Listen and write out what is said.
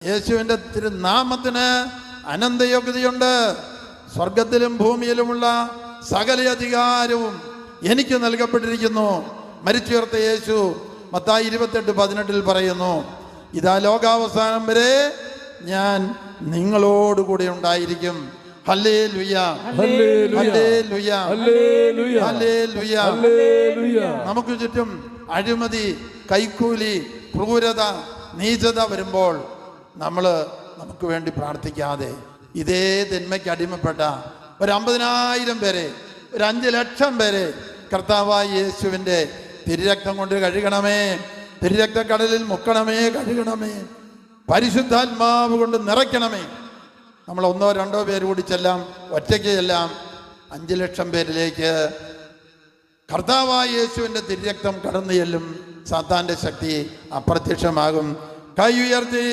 യേശുവിൻ്റെ തിരുനാമത്തിന് അനന്തയോഗ്യതയുണ്ട്. സ്വർഗത്തിലും ഭൂമിയിലുമുള്ള സകല അധികാരവും എനിക്ക് നൽകപ്പെട്ടിരിക്കുന്നു. മരിച്ചുയർത്ത യേശു മത്തായി 28:18 പറയുന്നു, ഇതാ ലോകാവസാനം വരെ ഞാൻ നിങ്ങളോടുകൂടി ഉണ്ടായിരിക്കും. Hallelujah, hallelujah, hallelujah. നമുക്ക് ചുറ്റും അഴിമതി, കൈക്കൂലി, ക്രൂരത, നീചത വരുമ്പോൾ നമുക്ക് വേണ്ടി പ്രാർത്ഥിക്കാതെ ഇതേ തിന്മയ്ക്ക് അടിമപ്പെട്ട ഒരു 50,000 പേരെ, ഒരു 5 ലക്ഷം പേരെ കർത്താവായ യേശുവിൻ്റെ തിരുരക്തം കൊണ്ട് കഴുകണമേ, തിരുരക്തക്കടലിൽ മുക്കണമേ, കഴുകണമേ, പരിശുദ്ധാത്മാവ് കൊണ്ട് നിറയ്ക്കണമേ. നമ്മൾ 1-2 പേര് കൂടി ചെല്ലാം, ഒറ്റയ്ക്ക് ചെല്ലാം. 5 ലക്ഷം പേരിലേക്ക് കർത്താവായ യേശുവിൻ്റെ തിരുരക്തം കടന്നു ചെല്ലും. സാത്താൻ്റെ ശക്തി അപ്രത്യക്ഷമാകും. കൈ ഉയർത്തി